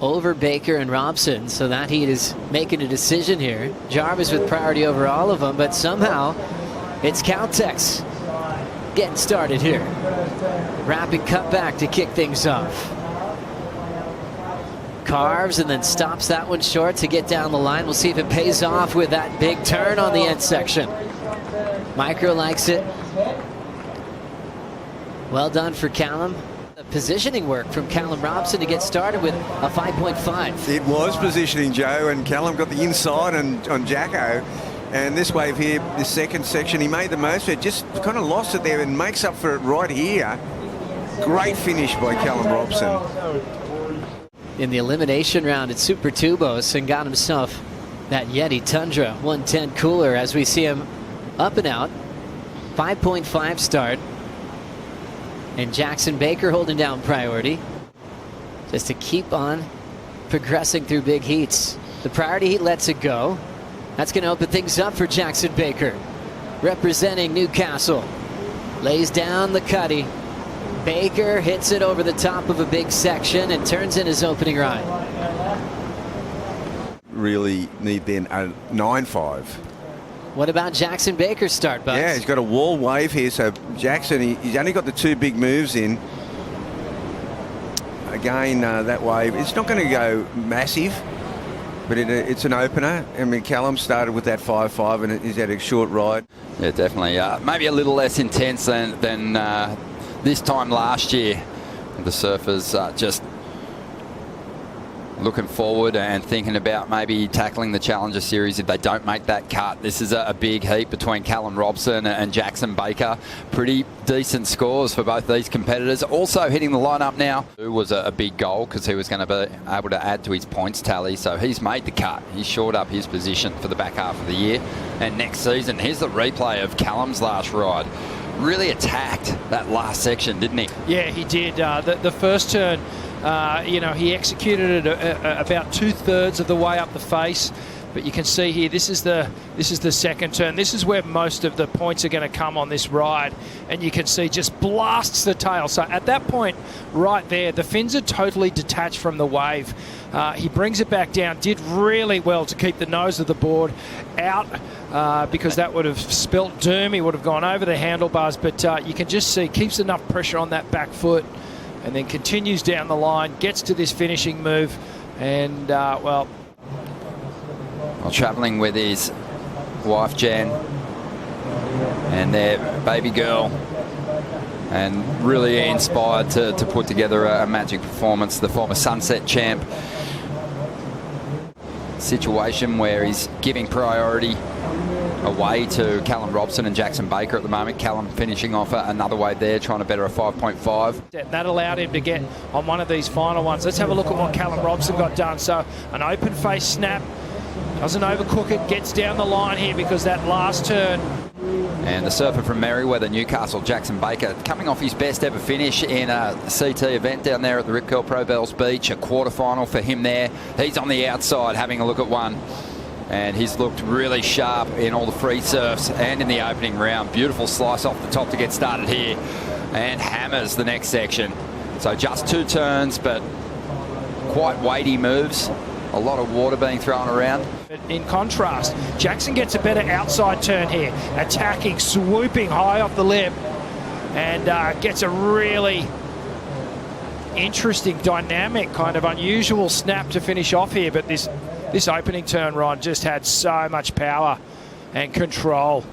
over Baker and Robson, so that heat is making a decision here. Jarvis with priority over all of them, but somehow it's Caltex getting started here. Rapid cutback to kick things off. Carves and then stops that one short to get down the line. We'll see if it pays off with that big turn on the end section. Micro likes it. Well done for Callum. Positioning work from Callum Robson to get started with a 5.5. It was positioning, Joe, and Callum got the inside on Jacko. And this wave here, this second section, he made the most of it, just kind of lost it there and makes up for it right here. Great finish by Callum Robson. In the elimination round at Super Tubos, and got himself that Yeti Tundra 110 cooler as we see him up and out. 5.5 start. And Jackson Baker holding down priority just to keep on progressing through big heats. The priority heat lets it go. That's going to open things up for Jackson Baker, representing Newcastle. Lays down the cutty. Baker hits it over the top of a big section and turns in his opening ride. Really need then a 9.5. What about Jackson Baker's start, Bucks? Yeah, he's got a wall wave here, so Jackson, he's only got the two big moves in. Again, that wave, it's not going to go massive, but it's an opener. I mean, Callum started with that 5.5 and he's had a short ride. Yeah, definitely. Maybe a little less intense than this time last year. The surfers just looking forward and thinking about maybe tackling the Challenger Series if they don't make that cut. This is a big heat between Callum Robson and Jackson Baker. Pretty decent scores for both these competitors. Also hitting the lineup now. It was a big goal because he was going to be able to add to his points tally. So he's made the cut. He's shored up his position for the back half of the year. And next season, here's the replay of Callum's last ride. Really attacked that last section, didn't he? Yeah, he did. The first turn, he executed it about 2/3 of the way up the face. But you can see here, this is the second turn. This is where most of the points are going to come on this ride. And you can see just blasts the tail. So at that point right there, the fins are totally detached from the wave. He brings it back down, did really well to keep the nose of the board out because that would have spilt doom. He would have gone over the handlebars. But you can just see, keeps enough pressure on that back foot and then continues down the line, gets to this finishing move. And, well, travelling with his wife Jan and their baby girl, and really inspired to put together a magic performance. The former Sunset champ. Situation where he's giving priority away to Callum Robson and Jackson Baker at the moment. Callum finishing off another wave there, trying to better a 5.5. That allowed him to get on one of these final ones. Let's have a look at what Callum Robson got done. So an open face snap. Doesn't overcook it, gets down the line here because that last turn. And the surfer from Merriweather, Newcastle, Jackson Baker, coming off his best ever finish in a CT event down there at the Rip Curl Pro Bells Beach, a quarterfinal for him there. He's on the outside having a look at one. And he's looked really sharp in all the free surfs and in the opening round. Beautiful slice off the top to get started here. And hammers the next section. So just 2 turns, but quite weighty moves. A lot of water being thrown around. In contrast, Jackson gets a better outside turn here. Attacking, swooping high off the lip. And gets a really interesting, dynamic, kind of unusual snap to finish off here. But this opening turn, Ron, just had so much power and control.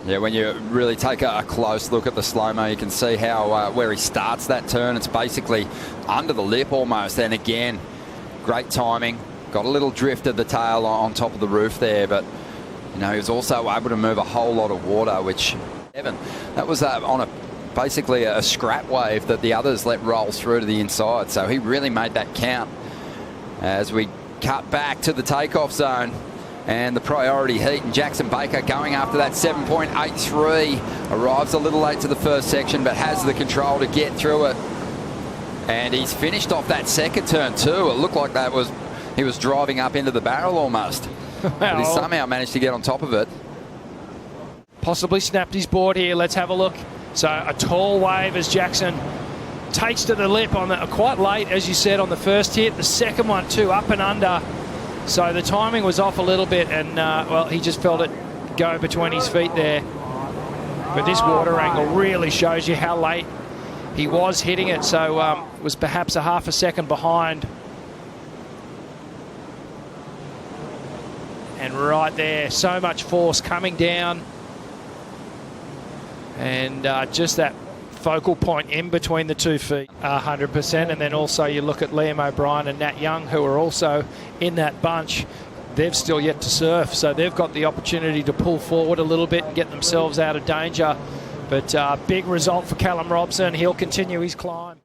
Yeah, when you really take a close look at the slow-mo, you can see how where he starts that turn. It's basically under the lip almost. And again, great timing. Got a little drift of the tail on top of the roof there, but he was also able to move a whole lot of water, which, Evan, that was on basically a scrap wave that the others let roll through to the inside. So he really made that count. As we cut back to the takeoff zone and the priority heat, and Jackson Baker going after that 7.83. Arrives a little late to the first section, but has the control to get through it. And he's finished off that second turn too. It looked like he was driving up into the barrel almost. But he somehow managed to get on top of it. Possibly snapped his board here. Let's have a look. So a tall wave as Jackson takes to the lip on quite late, as you said, on the first hit. The second one too, up and under. So the timing was off a little bit, and well, he just felt it go between his feet there. But this water angle really shows you how late he was hitting it. So was perhaps a half a second behind. And right there, so much force coming down. And just that focal point in between the 2 feet, 100%. And then also you look at Liam O'Brien and Nat Young, who are also in that bunch. They've still yet to surf, so they've got the opportunity to pull forward a little bit and get themselves out of danger. But big result for Callum Robson. He'll continue his climb.